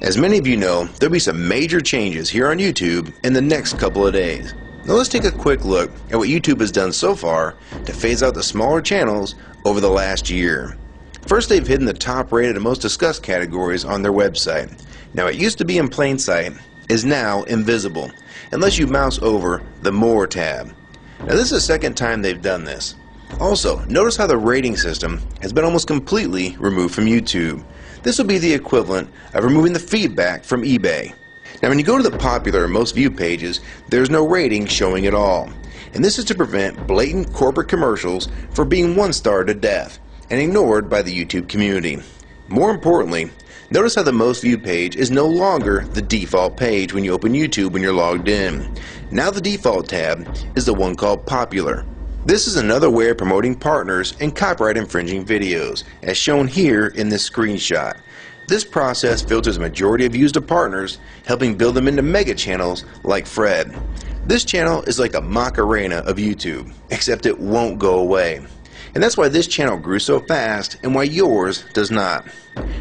As many of you know, there'll be some major changes here on YouTube in the next couple of days. Now let's take a quick look at what YouTube has done so far to phase out the smaller channels over the last year. First, they've hidden the top rated and most discussed categories on their website. Now it used to be in plain sight, is now invisible, unless you mouse over the More tab. Now this is the second time they've done this. Also, notice how the rating system has been almost completely removed from YouTube. This will be the equivalent of removing the feedback from eBay. Now when you go to the popular or most viewed pages, there's no rating showing at all. And this is to prevent blatant corporate commercials for being one-starred to death and ignored by the YouTube community. More importantly, notice how the most viewed page is no longer the default page when you open YouTube when you're logged in. Now the default tab is the one called Popular. This is another way of promoting partners and copyright infringing videos, as shown here in this screenshot. This process filters a majority of views to partners, helping build them into mega channels like Fred. This channel is like a Macarena of YouTube, except it won't go away. And that's why this channel grew so fast and why yours does not.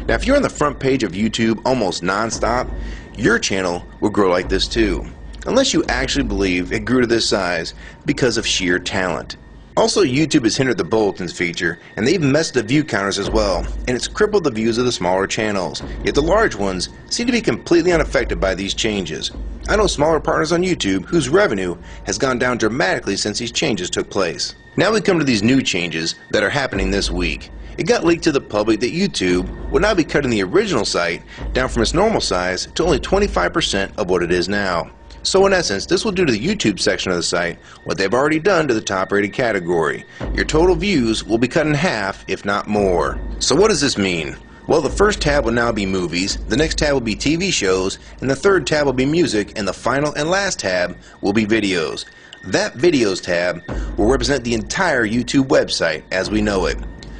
Now if you're on the front page of YouTube almost non-stop, your channel will grow like this too. Unless you actually believe it grew to this size because of sheer talent. Also, YouTube has hindered the bulletins feature, and they've messed the view counters as well, and it's crippled the views of the smaller channels. Yet the large ones seem to be completely unaffected by these changes. I know smaller partners on YouTube whose revenue has gone down dramatically since these changes took place. Now we come to these new changes that are happening this week. It got leaked to the public that YouTube will now be cutting the original site down from its normal size to only 25% of what it is now. So in essence, this will do to the YouTube section of the site what they've already done to the top rated category. Your total views will be cut in half, if not more. So what does this mean? Well, the first tab will now be movies, the next tab will be TV shows, and the third tab will be music, and the final and last tab will be videos. That videos tab will represent the entire YouTube website as we know it.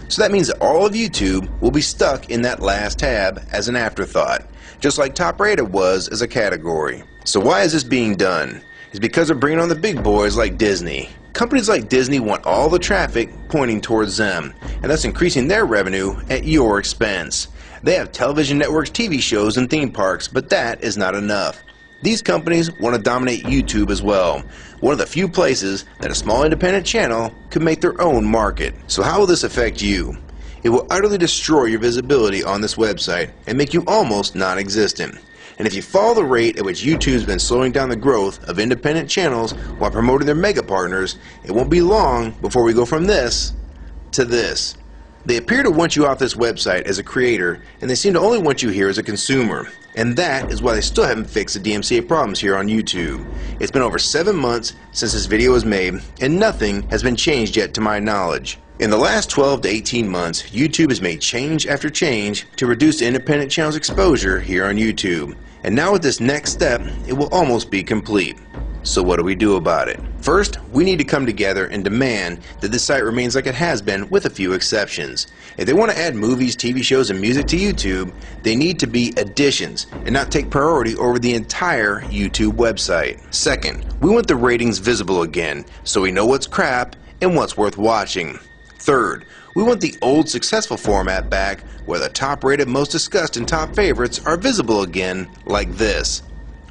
So that means that all of YouTube will be stuck in that last tab as an afterthought, just like top rated was as a category. So why is this being done? It's because they're bringing on the big boys like Disney. Companies like Disney want all the traffic pointing towards them, and thus increasing their revenue at your expense. They have television networks, TV shows, and theme parks, but that is not enough. These companies want to dominate YouTube as well, one of the few places that a small independent channel could make their own market. So how will this affect you? It will utterly destroy your visibility on this website and make you almost non-existent. And if you follow the rate at which YouTube's been slowing down the growth of independent channels while promoting their mega partners, it won't be long before we go from this to this. They appear to want you off this website as a creator, and they seem to only want you here as a consumer. And that is why they still haven't fixed the DMCA problems here on YouTube. It's been over 7 months since this video was made, and nothing has been changed yet to my knowledge. In the last 12 to 18 months, YouTube has made change after change to reduce the independent channel's exposure here on YouTube. And now with this next step, it will almost be complete. So what do we do about it? First, we need to come together and demand that this site remains like it has been with a few exceptions. If they want to add movies, TV shows, and music to YouTube, they need to be additions and not take priority over the entire YouTube website. Second, we want the ratings visible again so we know what's crap and what's worth watching. Third, we want the old successful format back where the top rated, most discussed, and top favorites are visible again like this.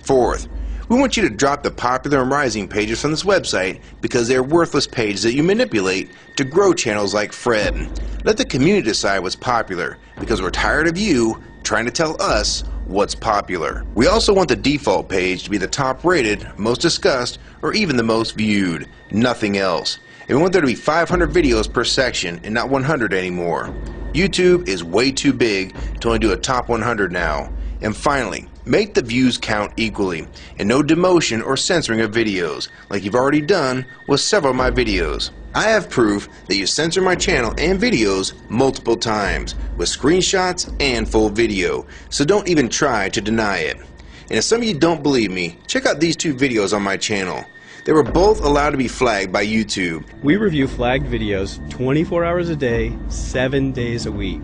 Fourth, we want you to drop the popular and rising pages from this website because they are worthless pages that you manipulate to grow channels like Fred. Let the community decide what's popular because we're tired of you trying to tell us what's popular. We also want the default page to be the top rated, most discussed, or even the most viewed. Nothing else. And we want there to be 500 videos per section and not 100 anymore. YouTube is way too big to only do a top 100 now. And finally, make the views count equally, and no demotion or censoring of videos, like you've already done with several of my videos. I have proof that you censor my channel and videos multiple times, with screenshots and full video, so don't even try to deny it. And if some of you don't believe me, check out these two videos on my channel. They were both allowed to be flagged by YouTube. We review flagged videos 24 hours a day, 7 days a week.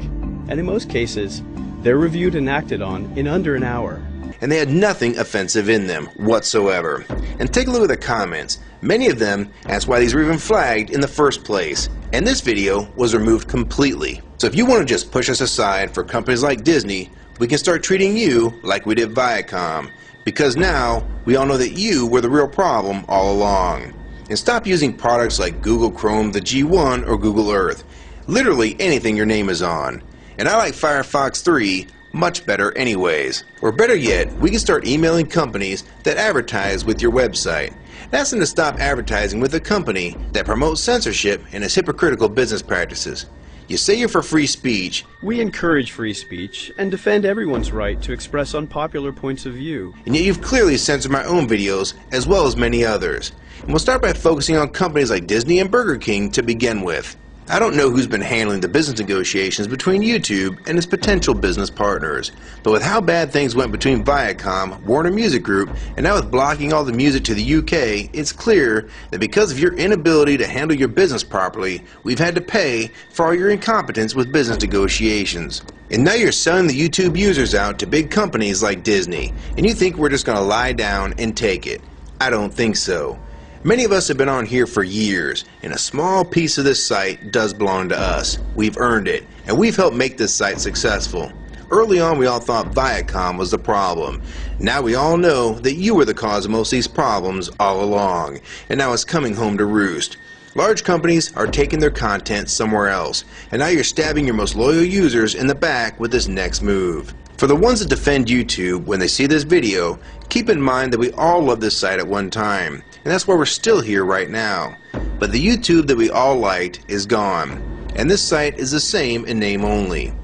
And in most cases, they're reviewed and acted on in under an hour. and they had nothing offensive in them whatsoever. And take a look at the comments. Many of them asked why these were even flagged in the first place, and this video was removed completely. So if you want to just push us aside for companies like Disney, we can start treating you like we did Viacom, because now we all know that you were the real problem all along. And stop using products like Google Chrome, the G1, or Google Earth. Literally anything your name is on. And I like Firefox 3 much better anyways. Or better yet, we can start emailing companies that advertise with your website. Ask them to stop advertising with a company that promotes censorship and has hypocritical business practices. You say you're for free speech. We encourage free speech and defend everyone's right to express unpopular points of view. And yet you've clearly censored my own videos as well as many others. And we'll start by focusing on companies like Disney and Burger King to begin with. I don't know who's been handling the business negotiations between YouTube and its potential business partners, but with how bad things went between Viacom, Warner Music Group, and now with blocking all the music to the UK, it's clear that because of your inability to handle your business properly, we've had to pay for all your incompetence with business negotiations. And now you're selling the YouTube users out to big companies like Disney, and you think we're just going to lie down and take it. I don't think so. Many of us have been on here for years, and a small piece of this site does belong to us. We've earned it, and we've helped make this site successful. Early on, we all thought Viacom was the problem. Now we all know that you were the cause of most of these problems all along, and now it's coming home to roost. Large companies are taking their content somewhere else, and now you're stabbing your most loyal users in the back with this next move. For the ones that defend YouTube when they see this video, keep in mind that we all loved this site at one time, and that's why we're still here right now. But the YouTube that we all liked is gone, and this site is the same in name only.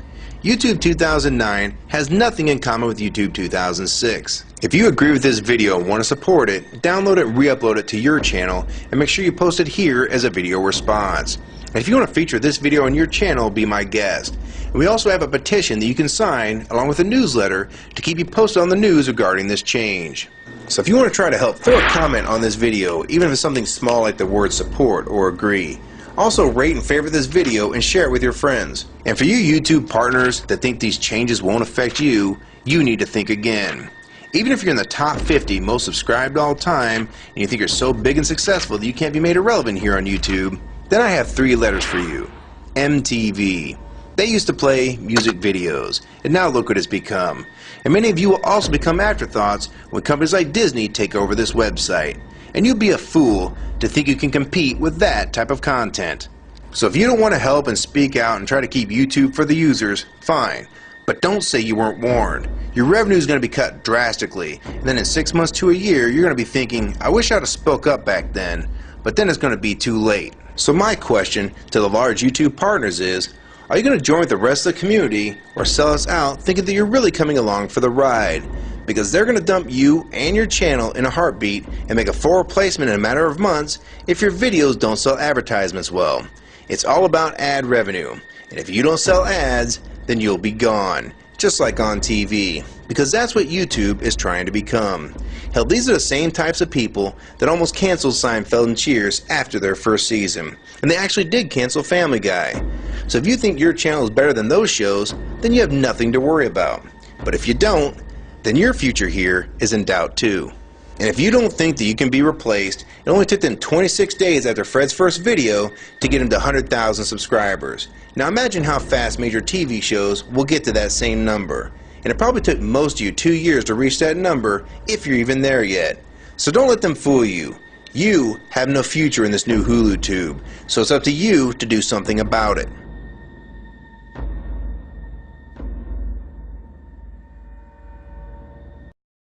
YouTube 2009 has nothing in common with YouTube 2006. If you agree with this video and want to support it, download it and re-upload it to your channel, and make sure you post it here as a video response. And if you want to feature this video on your channel, be my guest. And we also have a petition that you can sign along with a newsletter to keep you posted on the news regarding this change. So if you want to try to help, throw a comment on this video, even if it's something small like the word support or agree. Also rate and favorite this video and share it with your friends. And for you YouTube partners that think these changes won't affect you, you need to think again. Even if you're in the top 50 most subscribed all time and you think you're so big and successful that you can't be made irrelevant here on YouTube, then I have 3 letters for you. MTV. They used to play music videos, and now look what it's become. And many of you will also become afterthoughts when companies like Disney take over this website. And you'd be a fool to think you can compete with that type of content. So if you don't want to help and speak out and try to keep YouTube for the users, fine. But don't say you weren't warned. Your revenue is going to be cut drastically, and then in 6 months to a year, you're going to be thinking, I wish I'd have spoke up back then. But then it's going to be too late. So my question to the large YouTube partners is, are you going to join with the rest of the community or sell us out thinking that you're really coming along for the ride? Because they're going to dump you and your channel in a heartbeat and make a full replacement in a matter of months if your videos don't sell advertisements well. It's all about ad revenue, and if you don't sell ads, then you'll be gone, just like on TV, because that's what YouTube is trying to become. Hell, these are the same types of people that almost canceled Seinfeld and Cheers after their first season, and they actually did cancel Family Guy. So if you think your channel is better than those shows, then you have nothing to worry about. But if you don't, then your future here is in doubt too. And if you don't think that you can be replaced, it only took them 26 days after Fred's first video to get him to 100,000 subscribers. Now imagine how fast major TV shows will get to that same number. And it probably took most of you 2 years to reach that number, if you're even there yet. So don't let them fool you. You have no future in this new Hulu tube, so it's up to you to do something about it.